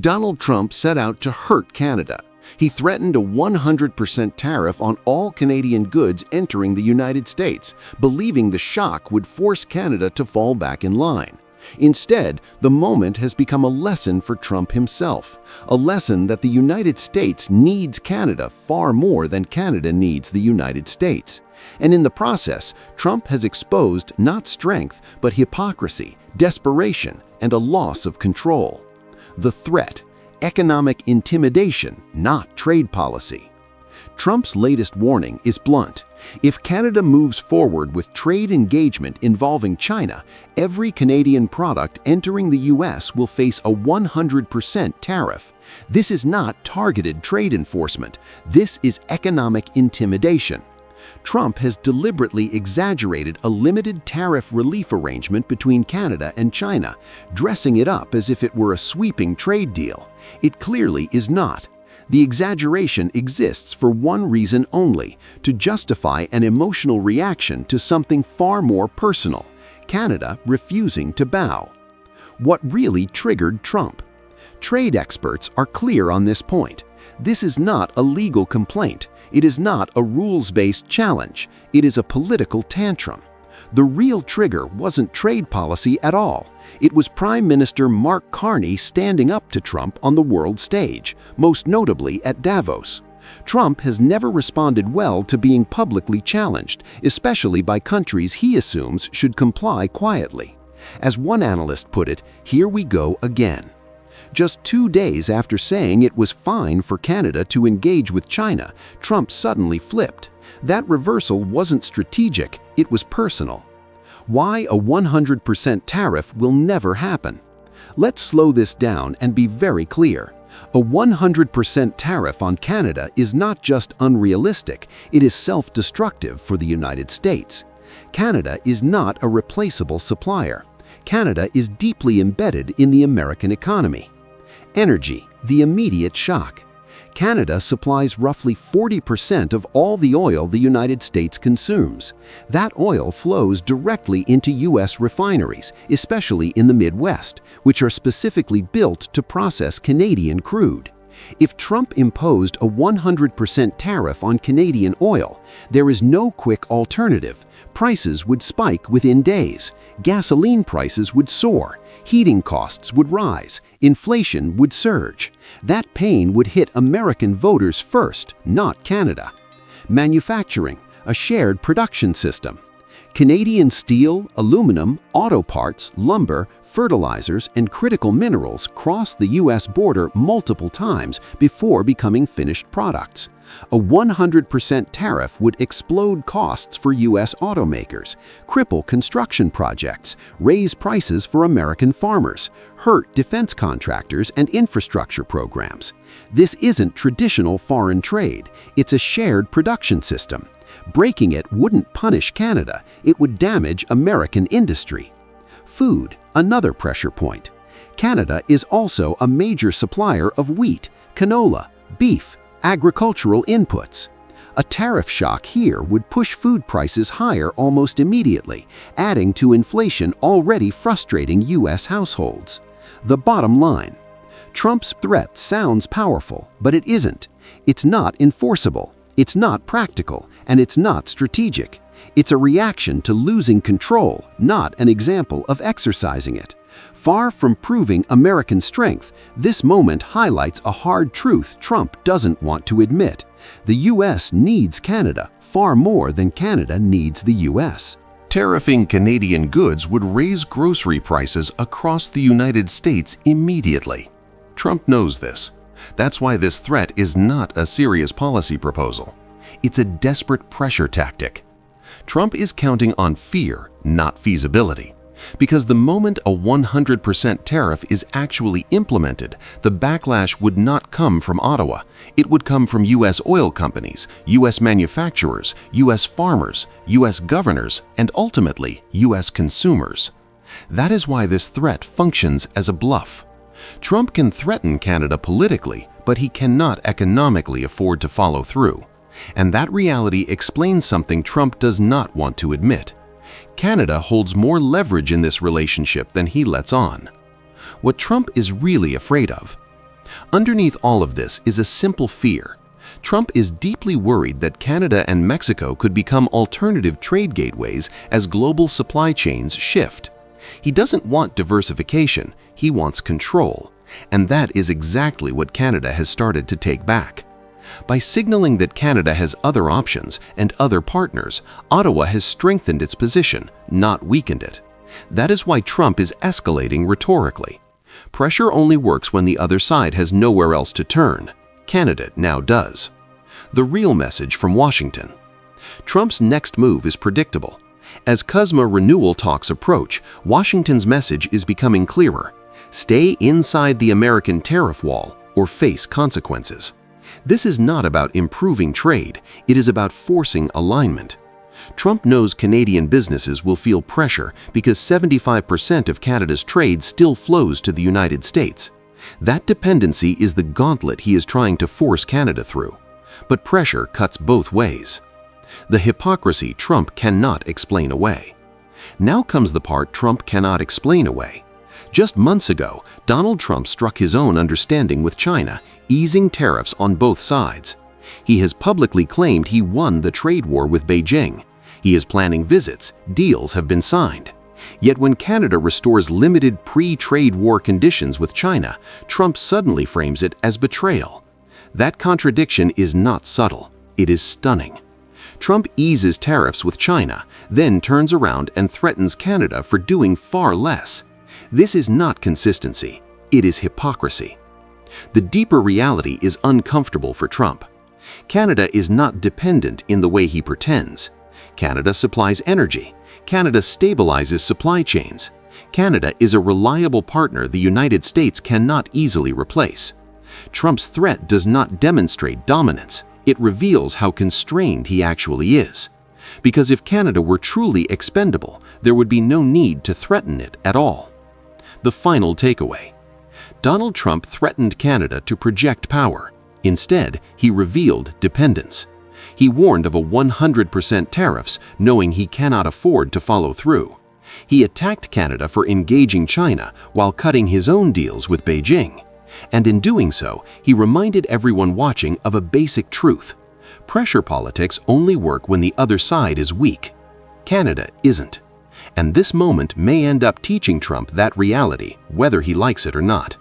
Donald Trump set out to hurt Canada. He threatened a 100% tariff on all Canadian goods entering the United States, believing the shock would force Canada to fall back in line. Instead, the moment has become a lesson for Trump himself, a lesson that the United States needs Canada far more than Canada needs the United States. And in the process, Trump has exposed not strength, but hypocrisy, desperation, and a loss of control. The threat: economic intimidation, not trade policy. Trump's latest warning is blunt. If Canada moves forward with trade engagement involving China, every Canadian product entering the U.S. will face a 100% tariff. This is not targeted trade enforcement. This is economic intimidation. Trump has deliberately exaggerated a limited tariff relief arrangement between Canada and China, dressing it up as if it were a sweeping trade deal. It clearly is not. The exaggeration exists for one reason only: to justify an emotional reaction to something far more personal: Canada refusing to bow. What really triggered Trump? Trade experts are clear on this point. This is not a legal complaint. It is not a rules-based challenge. It is a political tantrum. The real trigger wasn't trade policy at all. It was Prime Minister Mark Carney standing up to Trump on the world stage, most notably at Davos. Trump has never responded well to being publicly challenged, especially by countries he assumes should comply quietly. As one analyst put it, "Here we go again." Just 2 days after saying it was fine for Canada to engage with China, Trump suddenly flipped. That reversal wasn't strategic, it was personal. Why a 100% tariff will never happen? Let's slow this down and be very clear. A 100% tariff on Canada is not just unrealistic, it is self-destructive for the United States. Canada is not a replaceable supplier. Canada is deeply embedded in the American economy. Energy, the immediate shock. Canada supplies roughly 40% of all the oil the United States consumes. That oil flows directly into U.S. refineries, especially in the Midwest, which are specifically built to process Canadian crude. If Trump imposed a 100% tariff on Canadian oil, there is no quick alternative. Prices would spike within days. Gasoline prices would soar. Heating costs would rise. Inflation would surge. That pain would hit American voters first, not Canada. Manufacturing, a shared production system. Canadian steel, aluminum, auto parts, lumber, fertilizers, and critical minerals cross the U.S. border multiple times before becoming finished products. A 100% tariff would explode costs for U.S. automakers, cripple construction projects, raise prices for American farmers, hurt defense contractors and infrastructure programs. This isn't traditional foreign trade, it's a shared production system. Breaking it wouldn't punish Canada, it would damage American industry. Food, another pressure point. Canada is also a major supplier of wheat, canola, beef, agricultural inputs. A tariff shock here would push food prices higher almost immediately, adding to inflation already frustrating U.S. households. The bottom line: Trump's threat sounds powerful, but it isn't. It's not enforceable. It's not practical, and it's not strategic. It's a reaction to losing control, not an example of exercising it. Far from proving American strength, this moment highlights a hard truth Trump doesn't want to admit. The U.S. needs Canada far more than Canada needs the U.S. Tariffing Canadian goods would raise grocery prices across the United States immediately. Trump knows this. That's why this threat is not a serious policy proposal. It's a desperate pressure tactic. Trump is counting on fear, not feasibility. Because the moment a 100% tariff is actually implemented, the backlash would not come from Ottawa. It would come from U.S. oil companies, U.S. manufacturers, U.S. farmers, U.S. governors, and ultimately U.S. consumers. That is why this threat functions as a bluff. Trump can threaten Canada politically, but he cannot economically afford to follow through. And that reality explains something Trump does not want to admit. Canada holds more leverage in this relationship than he lets on. What Trump is really afraid of: Underneath all of this is a simple fear. Trump is deeply worried that Canada and Mexico could become alternative trade gateways as global supply chains shift. He doesn't want diversification, he wants control. And that is exactly what Canada has started to take back. By signaling that Canada has other options and other partners, Ottawa has strengthened its position, not weakened it. That is why Trump is escalating rhetorically. Pressure only works when the other side has nowhere else to turn. Canada now does. The real message from Washington. Trump's next move is predictable. As CUSMA renewal talks approach, Washington's message is becoming clearer. Stay inside the American tariff wall or face consequences. This is not about improving trade, it is about forcing alignment. Trump knows Canadian businesses will feel pressure because 75% of Canada's trade still flows to the United States. That dependency is the gauntlet he is trying to force Canada through. But pressure cuts both ways. The hypocrisy Trump cannot explain away. Now comes the part Trump cannot explain away. Just months ago, Donald Trump struck his own understanding with China, easing tariffs on both sides. He has publicly claimed he won the trade war with Beijing. He is planning visits, deals have been signed. Yet when Canada restores limited pre-trade war conditions with China, Trump suddenly frames it as betrayal. That contradiction is not subtle, it is stunning. Trump eases tariffs with China, then turns around and threatens Canada for doing far less. This is not consistency, it is hypocrisy. The deeper reality is uncomfortable for Trump. Canada is not dependent in the way he pretends. Canada supplies energy. Canada stabilizes supply chains. Canada is a reliable partner the United States cannot easily replace. Trump's threat does not demonstrate dominance. It reveals how constrained he actually is. Because if Canada were truly expendable, there would be no need to threaten it at all. The final takeaway. Donald Trump threatened Canada to project power. Instead, he revealed dependence. He warned of a 100% tariffs, knowing he cannot afford to follow through. He attacked Canada for engaging China while cutting his own deals with Beijing. And in doing so, he reminded everyone watching of a basic truth. Pressure politics only work when the other side is weak. Canada isn't. And this moment may end up teaching Trump that reality, whether he likes it or not.